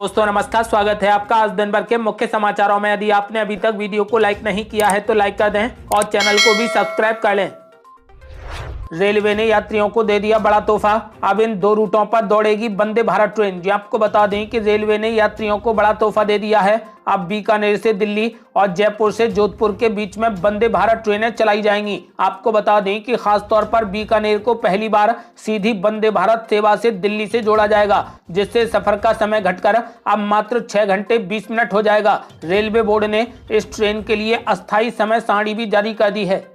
दोस्तों नमस्कार, स्वागत है आपका आज दिन भर के मुख्य समाचारों में। यदि आपने अभी तक वीडियो को लाइक नहीं किया है तो लाइक कर दें और चैनल को भी सब्सक्राइब कर लें। रेलवे ने यात्रियों को दे दिया बड़ा तोहफा। अब इन दो रूटों पर दौड़ेगी वंदे भारत ट्रेन। जी आपको बता दें कि रेलवे ने यात्रियों को बड़ा तोहफा दे दिया है। अब बीकानेर से दिल्ली और जयपुर से जोधपुर के बीच में वंदे भारत ट्रेनें चलाई जाएंगी। आपको बता दें कि खास तौर पर बीकानेर को पहली बार सीधी वंदे भारत सेवा से दिल्ली से जोड़ा जाएगा, जिससे सफर का समय घटकर अब मात्र 6 घंटे 20 मिनट हो जाएगा। रेलवे बोर्ड ने इस ट्रेन के लिए अस्थायी समय सारणी भी जारी कर दी है।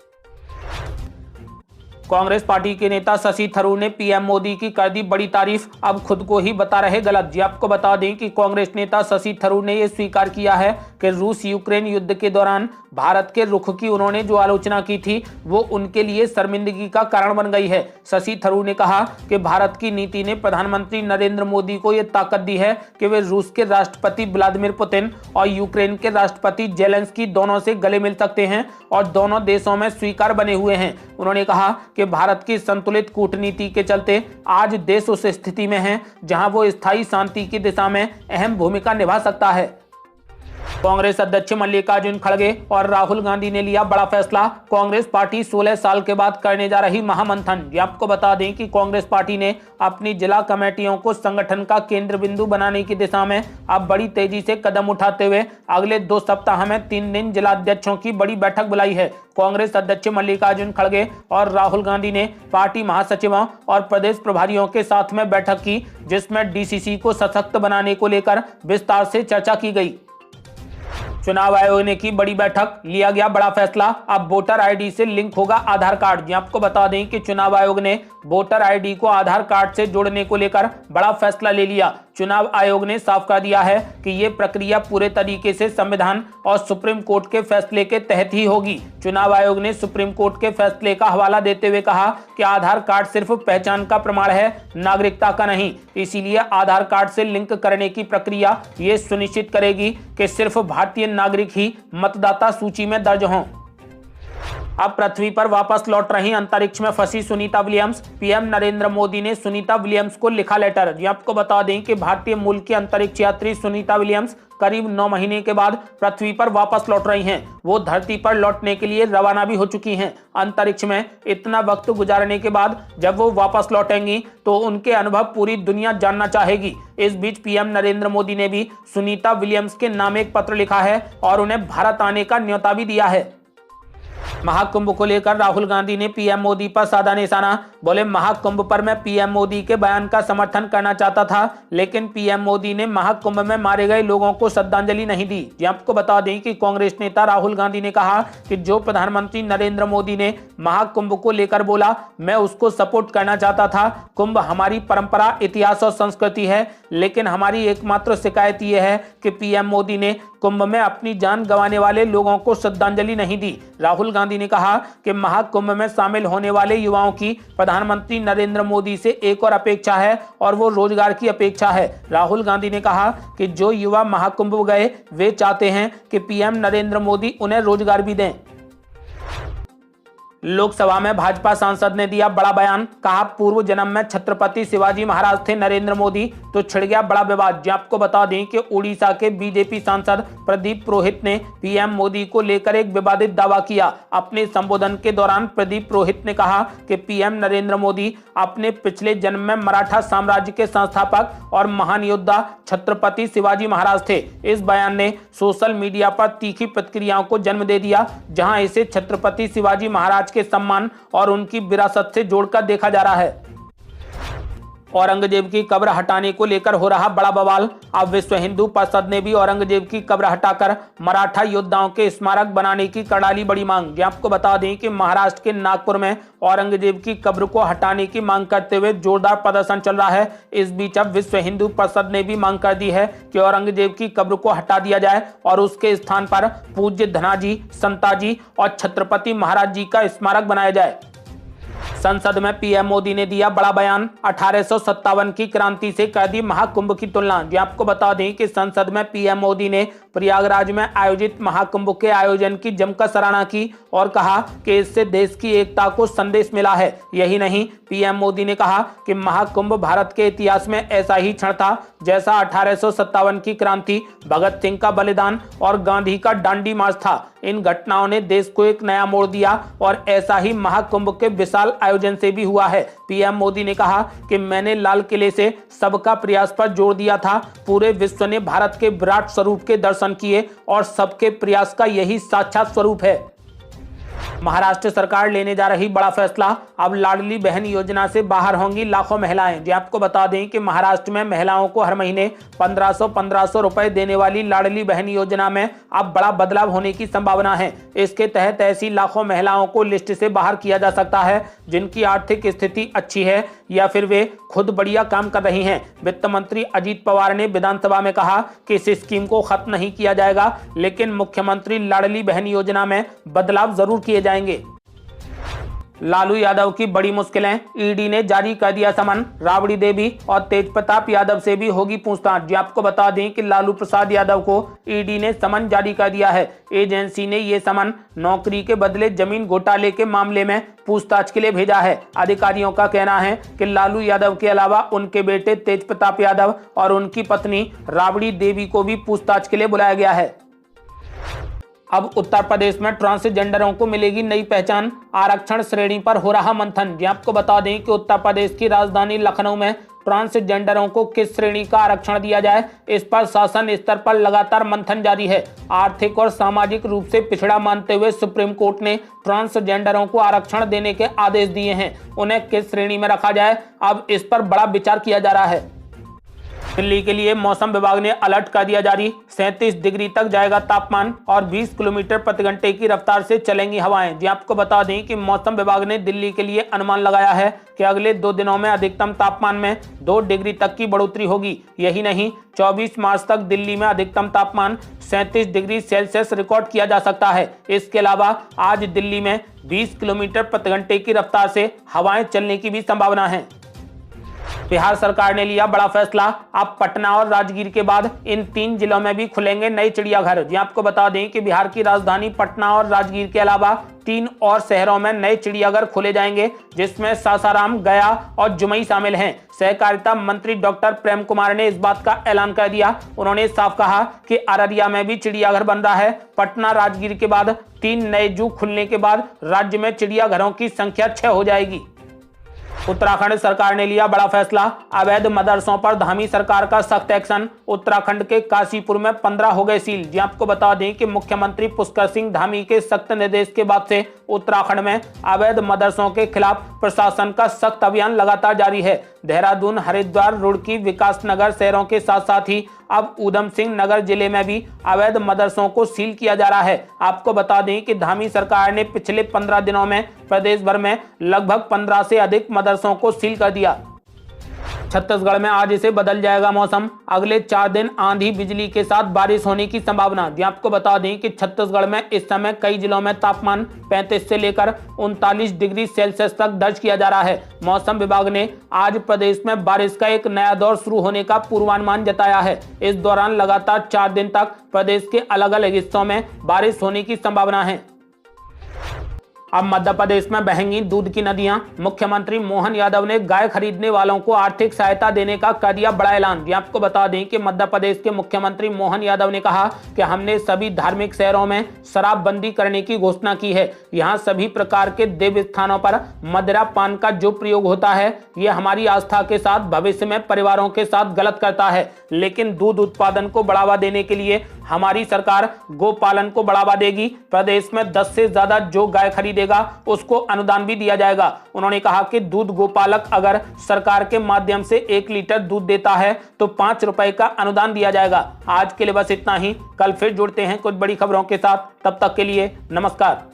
कांग्रेस पार्टी के नेता शशि थरूर ने पीएम मोदी की कर दी बड़ी तारीफ। अब खुद को ही बता रहे गलत। जी आपको बता दें कि कांग्रेस नेता शशि थरूर ने यह स्वीकार किया है कि रूस यूक्रेन युद्ध के दौरान भारत के रुख की उन्होंने जो आलोचना की थी वो उनके लिए शर्मिंदगी का कारण बन गई है। शशि थरूर ने कहा कि भारत की नीति ने प्रधानमंत्री नरेंद्र मोदी को यह ताकत दी है कि वे रूस के राष्ट्रपति व्लादिमीर पुतिन और यूक्रेन के राष्ट्रपति जेलेंस्की दोनों से गले मिल सकते हैं और दोनों देशों में स्वीकार बने हुए हैं। उन्होंने कहा कि भारत की संतुलित कूटनीति के चलते आज देश उस स्थिति में है जहां वो स्थायी शांति की दिशा में अहम भूमिका निभा सकता है। कांग्रेस अध्यक्ष मल्लिकार्जुन खड़गे और राहुल गांधी ने लिया बड़ा फैसला। कांग्रेस पार्टी 16 साल के बाद करने जा रही महामंथन। आपको बता दें कि कांग्रेस पार्टी ने अपनी जिला कमेटियों को संगठन का केंद्र बिंदु बनाने की दिशा में अब बड़ी तेजी से कदम उठाते हुए अगले 2 सप्ताह में 3 दिन जिला अध्यक्षों की बड़ी बैठक बुलाई है। कांग्रेस अध्यक्ष मल्लिकार्जुन खड़गे और राहुल गांधी ने पार्टी महासचिवों और प्रदेश प्रभारियों के साथ में बैठक की, जिसमें डीसीसी को सशक्त बनाने को लेकर विस्तार से चर्चा की गई। चुनाव आयोग ने की बड़ी बैठक, लिया गया बड़ा फैसला। अब वोटर आईडी से लिंक होगा आधार कार्ड। आपको बता दें कि चुनाव आयोग ने वोटर आईडी को आधार कार्ड से जोड़ने को लेकर बड़ा फैसला ले लिया। चुनाव आयोग ने साफ कर दिया है कि यह प्रक्रिया पूरे तरीके से संविधान और सुप्रीम कोर्ट के फैसले के तहत ही होगी। चुनाव आयोग ने सुप्रीम कोर्ट के फैसले का हवाला देते हुए कहा कि आधार कार्ड सिर्फ पहचान का प्रमाण है, नागरिकता का नहीं। इसीलिए आधार कार्ड से लिंक करने की प्रक्रिया ये सुनिश्चित करेगी कि सिर्फ भारतीय नागरिक ही मतदाता सूची में दर्ज हों। अब पृथ्वी पर वापस लौट रही अंतरिक्ष में फंसी सुनीता विलियम्स। पीएम नरेंद्र मोदी ने सुनीता विलियम्स को लिखा लेटर। ये आपको बता दें कि भारतीय मूल की अंतरिक्ष यात्री सुनीता विलियम्स करीब 9 महीने के बाद पृथ्वी पर वापस लौट रही हैं। वो धरती पर लौटने के लिए रवाना भी हो चुकी हैं। अंतरिक्ष में इतना वक्त गुजारने के बाद जब वो वापस लौटेंगी तो उनके अनुभव पूरी दुनिया जानना चाहेगी। इस बीच पीएम नरेंद्र मोदी ने भी सुनीता विलियम्स के नाम एक पत्र लिखा है और उन्हें भारत आने का न्योता भी दिया है। महाकुंभ को लेकर राहुल गांधी ने पीएम मोदी पर साधा निशाना। बोले, महाकुंभ पर मैं पीएम मोदी के बयान का समर्थन करना चाहता था, लेकिन पीएम मोदी ने महाकुंभ में मारे गए लोगों को श्रद्धांजलि नहीं दी। आपको बता दें कि कांग्रेस नेता राहुल गांधी ने कहा कि जो प्रधानमंत्री नरेंद्र मोदी ने महाकुंभ को लेकर बोला, मैं उसको सपोर्ट करना चाहता था। कुंभ हमारी परंपरा, इतिहास और संस्कृति है, लेकिन हमारी एकमात्र शिकायत यह है कि पीएम मोदी ने कुंभ में अपनी जान गंवाने वाले लोगों को श्रद्धांजलि नहीं दी। राहुल गांधी ने कहा कि महाकुंभ में शामिल होने वाले युवाओं की प्रधानमंत्री नरेंद्र मोदी से एक और अपेक्षा है और वो रोजगार की अपेक्षा है। राहुल गांधी ने कहा कि जो युवा महाकुंभ गए वे चाहते हैं कि पीएम नरेंद्र मोदी उन्हें रोजगार भी दें। लोकसभा में भाजपा सांसद ने दिया बड़ा बयान। कहा, पूर्व जन्म में छत्रपति शिवाजी महाराज थे नरेंद्र मोदी, तो छिड़ गया बड़ा विवाद। आपको बता दें कि उड़ीसा के बीजेपी सांसद प्रदीप पुरोहित ने पीएम मोदी को लेकर एक विवादित दावा किया। अपने संबोधन के दौरान प्रदीप पुरोहित ने कहा कि पीएम नरेंद्र मोदी अपने पिछले जन्म में मराठा साम्राज्य के संस्थापक और महान योद्धा छत्रपति शिवाजी महाराज थे। इस बयान ने सोशल मीडिया पर तीखी प्रतिक्रियाओं को जन्म दे दिया, जहां इसे छत्रपति शिवाजी महाराज के सम्मान और उनकी विरासत से जोड़कर देखा जा रहा है। औरंगजेब की कब्र हटाने को लेकर हो रहा बड़ा बवाल। अब विश्व हिंदू परिषद ने भी औरंगजेब की कब्र हटाकर मराठा योद्धाओं के स्मारक बनाने की कड़ाली बड़ी मांग। आपको बता दें कि महाराष्ट्र के नागपुर में औरंगजेब की कब्र को हटाने की मांग करते हुए जोरदार प्रदर्शन चल रहा है। इस बीच अब विश्व हिंदू परिषद ने भी मांग कर दी है कि औरंगजेब की कब्र को हटा दिया जाए और उसके स्थान पर पूज्य धनाजी, संताजी और छत्रपति महाराज जी का स्मारक बनाया जाए। संसद में पीएम मोदी ने दिया बड़ा बयान। 1857 की क्रांति से कर दी महाकुंभ की तुलना। आपको बता दें कि संसद में पीएम मोदी ने प्रयागराज में आयोजित महाकुंभ के आयोजन की जमकर सराहना की और कहा कि इससे देश की एकता को संदेश मिला है। यही नहीं, पीएम मोदी ने कहा कि महाकुंभ भारत के इतिहास में ऐसा ही क्षण था जैसा 1857 की क्रांति, भगत सिंह का बलिदान और गांधी का दांडी मार्च था। इन घटनाओं ने देश को एक नया मोड़ दिया और ऐसा ही महाकुंभ के विशाल आयोजन से भी हुआ है। पीएम मोदी ने कहा कि मैंने लाल किले से सबका प्रयास पर जोर दिया था। पूरे विश्व ने भारत के विराट स्वरूप के दर्शन किए और सबके प्रयास का यही साक्षात स्वरूप है। महाराष्ट्र सरकार लेने जा रही बड़ा फैसला, अब लाडली बहन योजना से बाहर होंगी लाखों महिलाएं। जी आपको बता दें कि महाराष्ट्र में महिलाओं को हर महीने 1500 रुपए देने वाली लाडली बहन योजना में अब बड़ा बदलाव होने की संभावना है। इसके तहत ऐसी लाखों महिलाओं को लिस्ट से बाहर किया जा सकता है जिनकी आर्थिक स्थिति अच्छी है या फिर वे खुद बढ़िया काम कर रही हैं। वित्त मंत्री अजीत पवार ने विधानसभा में कहा कि इस स्कीम को खत्म नहीं किया जाएगा, लेकिन मुख्यमंत्री लाडली बहन योजना में बदलाव जरूर किए जाएंगे। लालू यादव की बड़ी मुश्किलें, ईडी ने जारी कर दिया समन। राबड़ी देवी और तेजप्रताप यादव से भी होगी पूछताछ। जी आपको बता दें कि लालू प्रसाद यादव को ईडी ने समन जारी कर दिया है। एजेंसी ने ये समन नौकरी के बदले जमीन घोटाले के मामले में पूछताछ के लिए भेजा है। अधिकारियों का कहना है कि लालू यादव के अलावा उनके बेटे तेजप्रताप यादव और उनकी पत्नी राबड़ी देवी को भी पूछताछ के लिए बुलाया गया है। अब उत्तर प्रदेश में ट्रांसजेंडरों को मिलेगी नई पहचान, आरक्षण श्रेणी पर हो रहा मंथन। जी आपको बता दें कि उत्तर प्रदेश की राजधानी लखनऊ में ट्रांसजेंडरों को किस श्रेणी का आरक्षण दिया जाए, इस पर शासन स्तर पर लगातार मंथन जारी है। आर्थिक और सामाजिक रूप से पिछड़ा मानते हुए सुप्रीम कोर्ट ने ट्रांसजेंडरों को आरक्षण देने के आदेश दिए हैं। उन्हें किस श्रेणी में रखा जाए, अब इस पर बड़ा विचार किया जा रहा है। दिल्ली के लिए मौसम विभाग ने अलर्ट कर दिया जारी। 37 डिग्री तक जाएगा तापमान और 20 किलोमीटर प्रति घंटे की रफ्तार से चलेंगी हवाएं। जी आपको बता दें कि मौसम विभाग ने दिल्ली के लिए अनुमान लगाया है कि अगले 2 दिनों में अधिकतम तापमान में 2 डिग्री तक की बढ़ोतरी होगी। यही नहीं, 24 मार्च तक दिल्ली में अधिकतम तापमान 37 डिग्री सेल्सियस रिकॉर्ड किया जा सकता है। इसके अलावा आज दिल्ली में 20 किलोमीटर प्रति घंटे की रफ्तार से हवाएं चलने की भी संभावना है। बिहार सरकार ने लिया बड़ा फैसला, अब पटना और राजगीर के बाद इन 3 जिलों में भी खुलेंगे नए चिड़ियाघर। जी आपको बता दें कि बिहार की राजधानी पटना और राजगीर के अलावा 3 और शहरों में नए चिड़ियाघर खोले जाएंगे, जिसमें सासाराम, गया और जुमई शामिल हैं। सहकारिता मंत्री डॉक्टर प्रेम कुमार ने इस बात का ऐलान कर दिया। उन्होंने साफ कहा कि अररिया में भी चिड़ियाघर बन रहा है। पटना राजगीर के बाद 3 नए जू खुलने के बाद राज्य में चिड़ियाघरों की संख्या 6 हो जाएगी। उत्तराखंड सरकार ने लिया बड़ा फैसला, अवैध मदरसों पर धामी सरकार का सख्त एक्शन। उत्तराखंड के काशीपुर में 15 हो गए सील। जी आपको बता दें कि मुख्यमंत्री पुष्कर सिंह धामी के सख्त निर्देश के बाद से उत्तराखंड में अवैध मदरसों के खिलाफ प्रशासन का सख्त अभियान लगातार जारी है। देहरादून, हरिद्वार, रुड़की, विकासनगर शहरों के साथ साथ ही अब ऊधम सिंह नगर जिले में भी अवैध मदरसों को सील किया जा रहा है। आपको बता दें कि धामी सरकार ने पिछले 15 दिनों में प्रदेश भर में लगभग 15 से अधिक मदरसों को सील कर दिया। छत्तीसगढ़ में आज से बदल जाएगा मौसम, अगले 4 दिन आंधी बिजली के साथ बारिश होने की संभावना। जी आपको बता दें कि छत्तीसगढ़ में इस समय कई जिलों में तापमान 35 से लेकर 39 डिग्री सेल्सियस तक दर्ज किया जा रहा है। मौसम विभाग ने आज प्रदेश में बारिश का एक नया दौर शुरू होने का पूर्वानुमान जताया है। इस दौरान लगातार 4 दिन तक प्रदेश के अलग अलग हिस्सों में बारिश होने की संभावना है। अब मध्य प्रदेश में बहेंगी दूध की नदियां। मुख्यमंत्री मोहन यादव ने गाय खरीदने वालों को आर्थिक सहायता देने का कर दिया बड़ा ऐलान। जी आपको बता दें कि मध्य प्रदेश के मुख्यमंत्री मोहन यादव ने कहा कि हमने सभी धार्मिक शहरों में शराबबंदी करने की घोषणा की है। यहां सभी प्रकार के देव स्थानों पर मदिरा पान का जो प्रयोग होता है, ये हमारी आस्था के साथ भविष्य में परिवारों के साथ गलत करता है। लेकिन दूध उत्पादन को बढ़ावा देने के लिए हमारी सरकार गोपालन को बढ़ावा देगी। प्रदेश में 10 से ज्यादा जो गाय खरीदेगा उसको अनुदान भी दिया जाएगा। उन्होंने कहा कि दूध गोपालक अगर सरकार के माध्यम से 1 लीटर दूध देता है तो 5 रुपए का अनुदान दिया जाएगा। आज के लिए बस इतना ही। कल फिर जुड़ते हैं कुछ बड़ी खबरों के साथ। तब तक के लिए नमस्कार।